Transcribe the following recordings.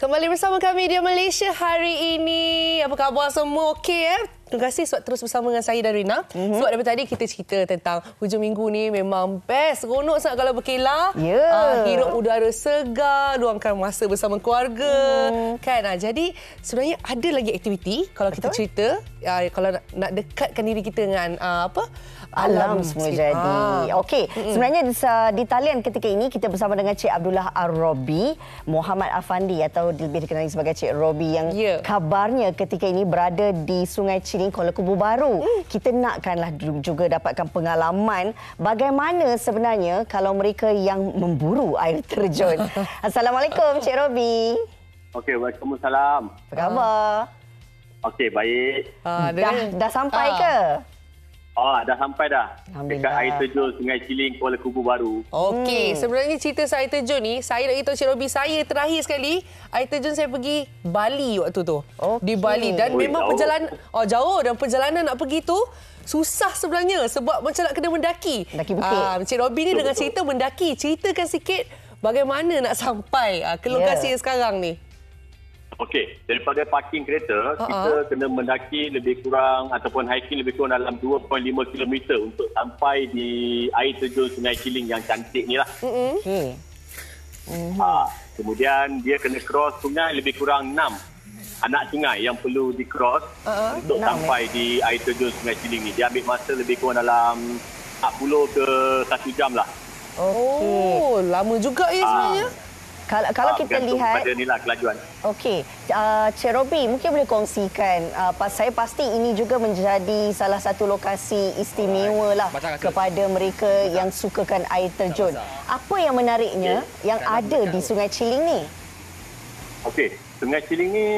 Kembali bersama kami di Malaysia hari ini. Apa khabar semua? Okey Terima kasih sebab terus bersama dengan saya dan Rina. Sebab daripada tadi kita cerita tentang hujung minggu ni memang best. Seronok sangat kalau berkelah. Hirup udara segar, luangkan masa bersama keluarga. Kan? Jadi sebenarnya ada lagi aktiviti kalau kita cerita. Kalau nak dekatkan diri kita dengan alam semua jadi. Okey, sebenarnya di talian ketika ini kita bersama dengan Cik Abdullah Ar-Robi Muhammad Afandi atau lebih dikenali sebagai Cik Robi yang kabarnya ketika ini berada di Sungai Chiling, Kuala Kubu Baru. Kita nakkanlah juga dapatkan pengalaman bagaimana sebenarnya kalau mereka yang memburu air terjun. Assalamualaikum Cik Robi. Okey, waalaikumsalam. Apa khabar? Okey, baik. Dah sampai ke? Dah sampai dah. Dekat air terjun Sungai Chiling, Kuala Kubu Baru. Okey, sebenarnya cerita saya air terjun ni, saya nak beritahu Cik Robi, saya terakhir sekali air terjun saya pergi Bali waktu tu. Di Bali dan memang jauh. perjalanan jauh dan perjalanan nak pergi tu susah sebenarnya sebab macam nak kena mendaki. Mendaki bukit. Cik Robi ni dengan cerita mendaki, ceritakan sikit bagaimana nak sampai ke lokasi yang sekarang ni. Okey, daripada parking kereta, kita kena mendaki lebih kurang ataupun hiking lebih kurang dalam 2.5 km untuk sampai di air terjun Sungai Chiling yang cantik ni lah. Okey. Kemudian dia kena cross sungai lebih kurang 6 anak sungai yang perlu di-cross untuk sampai di air terjun Sungai Chiling ni. Dia ambil masa lebih kurang dalam 40 ke 1 jam lah. Oh, lama juga sebenarnya. Kalau kita lihat pada inilah kelajuan. Okey, Cik Robi mungkin boleh kongsikan, saya pasti ini juga menjadi salah satu lokasi istimewa lah kepada mereka yang sukakan air terjun. Apa yang menariknya yang ada di Sungai Chiling ni? Okey, Sungai Chiling ni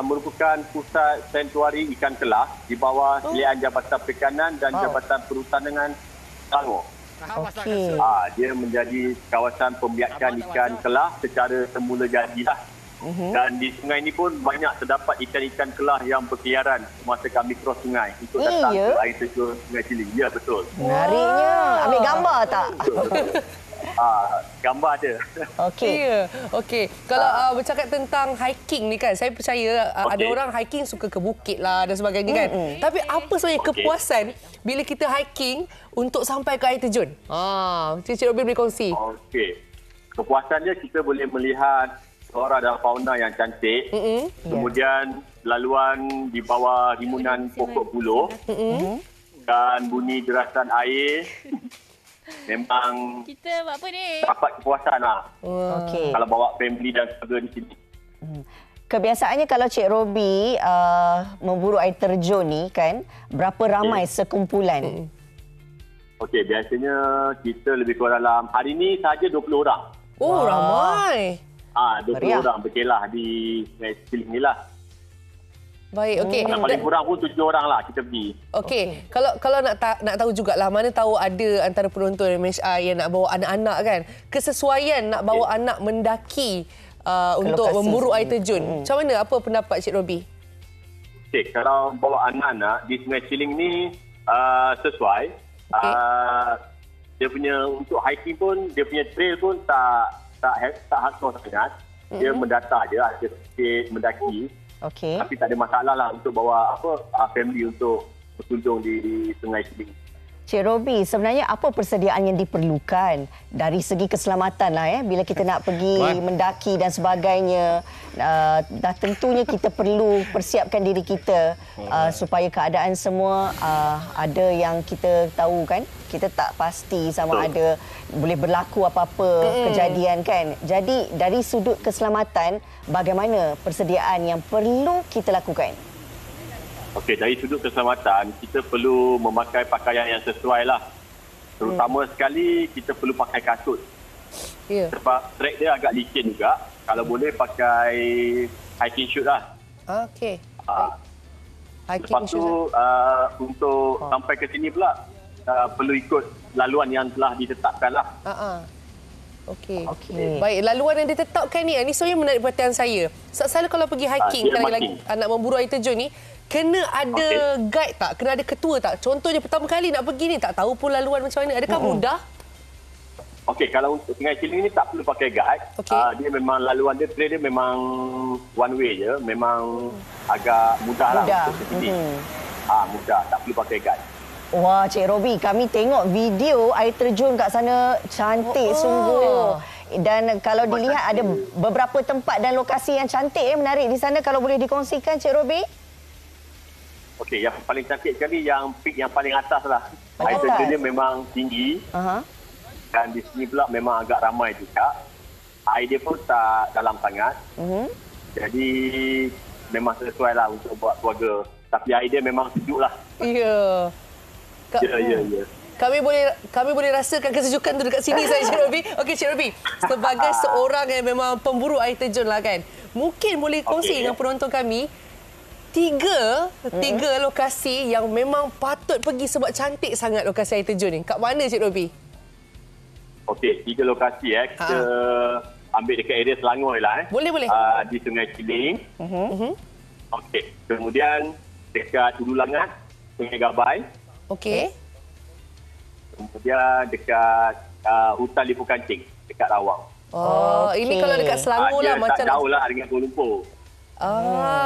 merupakan pusat sanktuari ikan kelah di bawah silian Jabatan Perikanan dan Jabatan Perhutanan Selangor. Okey. Dia menjadi kawasan pembiakan ikan kelah secara semula jadilah. Dan di sungai ini pun banyak terdapat ikan-ikan kelah yang berkeliaran semasa kami cross sungai untuk datang ke air terjun Sungai Chiling. Ya, betul. Menariknya. Ambil gambar tak? Gambar ada. Okey. Okey. Kalau bercakap tentang hiking ni kan, saya percaya ada orang hiking suka ke bukit lah dan sebagainya kan. Tapi apa sebenarnya kepuasan bila kita hiking untuk sampai ke air terjun? Cik Robi boleh kongsi. Okey. Kepuasan dia kita boleh melihat flora dan fauna yang cantik. Kemudian laluan di bawah rimunan pokok buluh. Dan bunyi derasan air. Memang kita buat apa ni? Dapat kepuasan lah. Okey. Kalau bawa family dan keluarga di sini. Kebiasaannya kalau Cik Robi memburu air terjun ni kan, berapa ramai sekumpulan? Okey, biasanya kita lebih kurang dalam hari ni sahaja 20 orang. Oh, ramai. 20 orang berkelah di Sungai Chiling ni lah. Baik, okey. Yang paling kurang pun 7 orang lah kita pergi. Okey, kalau nak tahu jugalah, mana tahu ada antara penonton MHR yang nak bawa anak-anak kan, kesesuaian nak bawa anak mendaki untuk memburu air terjun. Macam mana? Apa pendapat Cik Robi? Okey, kalau bawa anak-anak di Sungai Chiling ni sesuai. Dia punya untuk hiking pun, dia punya trail pun tak hardcore sangat. Dia mendata je, ada sikit mendaki. Okey. Tapi tak ada masalah lah untuk bawa family untuk berkunjung di Sungai Chiling. Cik Robi, sebenarnya apa persediaan yang diperlukan dari segi keselamatan lah bila kita nak pergi mendaki dan sebagainya. Dah tentunya kita perlu persiapkan diri kita supaya keadaan semua ada yang kita tahu kan. Kita tak pasti sama ada boleh berlaku apa-apa kejadian kan. Jadi dari sudut keselamatan, bagaimana persediaan yang perlu kita lakukan? Okey, dari sudut keselamatan, kita perlu memakai pakaian yang sesuai lah. Terutama sekali, kita perlu pakai kasut. Sebab trek dia agak licin juga. Kalau boleh, pakai hiking shoes lah. Okey. Lepas tu, untuk sampai ke sini pula, perlu ikut laluan yang telah ditetapkan lah. Okey. Baik, laluan yang ditetapkan ni sebenarnya menarik perhatian saya. Selalu kalau pergi hiking, lagi nak memburu air terjun ni, kena ada guide tak? Kena ada ketua tak? Contohnya pertama kali nak pergi ni, tak tahu pun laluan macam mana. Adakah mudah? Okey, kalau untuk Sungai Ciling ni tak perlu pakai guide. Okey. Dia memang laluan dia, trail dia memang one way je. Memang agak mudah lah untuk ke sini. Mudah, tak perlu pakai guide. Wah, Cik Robi, kami tengok video air terjun kat sana cantik sungguh. Dan kalau dilihat ada beberapa tempat dan lokasi yang cantik menarik di sana, kalau boleh dikongsikan Cik Robi. Okey, yang paling cantik sekali yang peak yang paling atas lah. Paling Air terjun atas? dia memang tinggi. Dan di sini pula memang agak ramai juga. Air dia pun tak dalam sangat. Jadi memang sesuai lah untuk buat keluarga. Tapi air dia memang sejuk lah. Ya. Ya. Kami boleh rasakan kesejukan tu dekat sini saya, Cik Robi. Okey, Cik Robi. Sebagai seorang yang memang pemburu air terjun lah kan. Mungkin boleh kongsi dengan penonton kami tiga lokasi yang memang patut pergi sebab cantik sangat lokasi air terjun ni. Kat mana, Cik Robi? Okey, 3 lokasi kita ambil dekat area Selangor lah. Boleh. Di Sungai Ciling. Okey, kemudian dekat Hulu Langat, Sungai Gabai. Okey. Kemudian dekat Hutan Lipu Kancing, dekat Rawang. Ini kalau dekat Selangor lah macam tak jauh lah dengan Kuala Lumpur.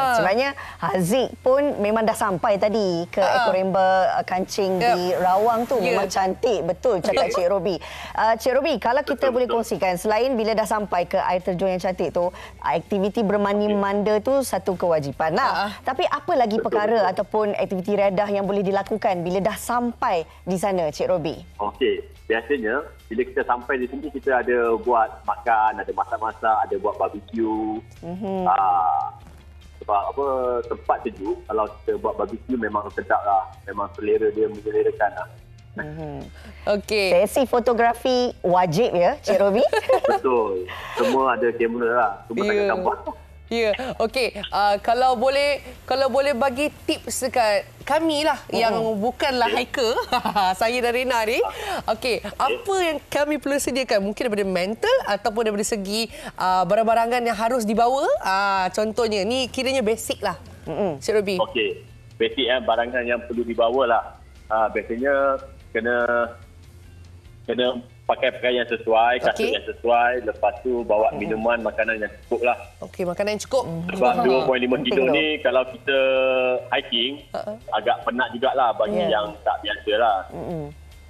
Sebenarnya Haziq pun memang dah sampai tadi ke Ekoremba Kancing di Rawang tu. Memang cantik betul cakap Cik Robi. Cik Robi, kalau kita boleh kongsikan, selain bila dah sampai ke air terjun yang cantik tu, aktiviti bermandi manda tu satu kewajipan lah. Tapi apa lagi perkara ataupun aktiviti redah yang boleh dilakukan bila dah sampai di sana, Cik Robi? Okey, biasanya bila kita sampai di sini kita ada buat makan, ada masak-masak, ada buat barbecue. Sebab tempat sejuk, kalau kita buat barbecue memang sedap lah. Memang selera dia mengelerakan lah. Okey. Sesi fotografi wajib ya, Cik Robi? Betul. Semua ada kamera lah. Semua tengah gambar. Ya, okey. Kalau boleh bagi tips dekat kami lah yang bukanlah hiker, saya dan Rina ni. Okey, apa yang kami perlu sediakan? Mungkin daripada mental ataupun daripada segi barang-barangan yang harus dibawa. Contohnya, ni kiranya basic lah. Cik Robi. Okey, basic barangan yang perlu dibawa lah. Biasanya kena pakai pakaian yang sesuai, kasut yang sesuai. Lepas tu bawa minuman, makanan yang cukup lah. Okey, makanan yang cukup. Sebab 2.5 kilo ni kalau kita hiking, agak penat jugalah bagi yang tak biasa lah.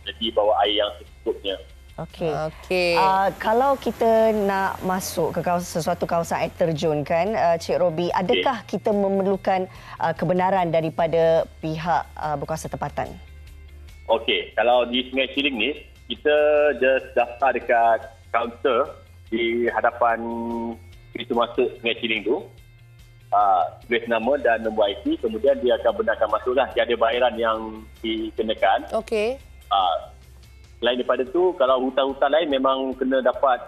Jadi bawa air yang secukupnya. Okey. Kalau kita nak masuk ke sesuatu kawasan air terjun kan, Cik Robi, adakah kita memerlukan kebenaran daripada pihak berkuasa tempatan? Okey, kalau di Sungai Ciling ni, kita just daftar dekat kaunter di hadapan pintu masuk Sungai Ciling tu. Tulis nama dan nombor IC, kemudian dia akan benarkan masuklah. Dia ada bayaran yang dikenakan. Okey. Selain daripada tu, kalau hutan-hutan lain memang kena dapat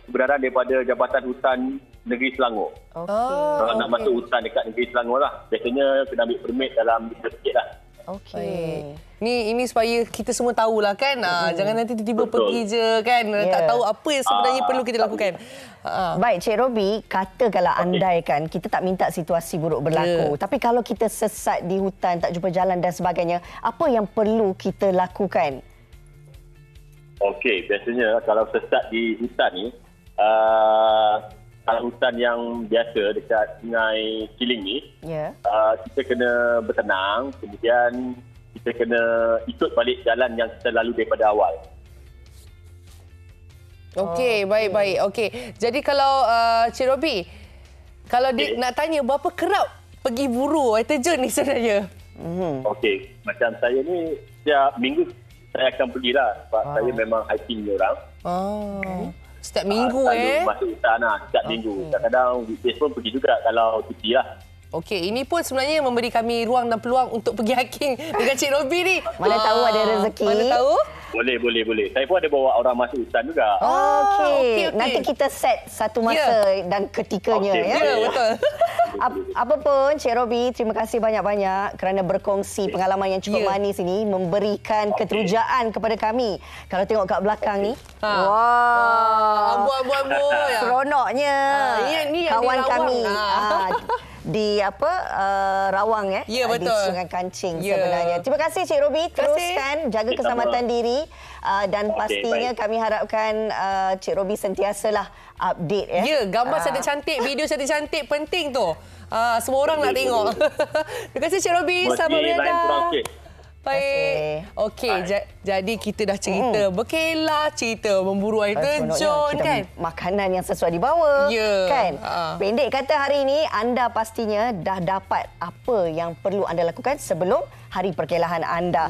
kebenaran daripada Jabatan Hutan Negeri Selangor. Kalau nak masuk hutan dekat Negeri Selangor lah. Biasanya kena ambil permit dalam sikit lah. Okey. Ini supaya kita semua tahulah kan. Jangan nanti tiba-tiba pergi je kan. Tak tahu apa yang sebenarnya perlu kita lakukan. Baik, Cik Robi, katakanlah andai kan kita tak minta situasi buruk berlaku. Tapi kalau kita sesat di hutan, tak jumpa jalan dan sebagainya, apa yang perlu kita lakukan? Okey, biasanya kalau sesat di hutan ni, kalau hutan yang biasa dekat Sungai Ciling ni, kita kena bertenang, kemudian kita kena ikut balik jalan yang kita lalu daripada awal. Okey, baik-baik. Okey. Jadi kalau Cik Robi, kalau nak tanya berapa kerap pergi buru air terjun ni sebenarnya? Okey, macam saya ni setiap minggu saya akan pergilah sebab saya memang hiking ni orang. Setiap minggu masuk hutan lah, setiap minggu. Kadang-kadang weekdays pun pergi juga kalau cuti lah. Okey, ini pun sebenarnya memberi kami ruang dan peluang untuk pergi hiking dengan Cik Robi ni. Mana tahu ada rezeki. Mana tahu? Boleh. Saya pun ada bawa orang masuk hutan juga. Okey. Nanti kita set satu masa dan ketikanya. Ya, betul. Apapun, Cik Robi, terima kasih banyak-banyak kerana berkongsi pengalaman yang cukup manis ini, memberikan keterujaan kepada kami. Kalau tengok kat belakang ni, Amboi. seronoknya Ni yang kawan di kami. di Rawang Ya, betul. di Sungai Kancing Ya. sebenarnya. Terima kasih Cik Robi, teruskan jaga Sama-sama. keselamatan diri dan Okey, pastinya baik. kami harapkan Cik Robi sentiasalah update ya. Ya, gambar cantik-cantik, video cantik-cantik penting tu. Semua orang nak tengok. Terima kasih Cik Robi. Selamat Lain berniaga. kurang sikit. Baik. Okey, jadi kita dah cerita berkelah, cerita memburu air terjun Seronoknya kan. kita makanan yang sesuai dibawa Ya. kan. Ha. Pendek kata hari ini anda pastinya dah dapat apa yang perlu anda lakukan sebelum hari perkelahan anda.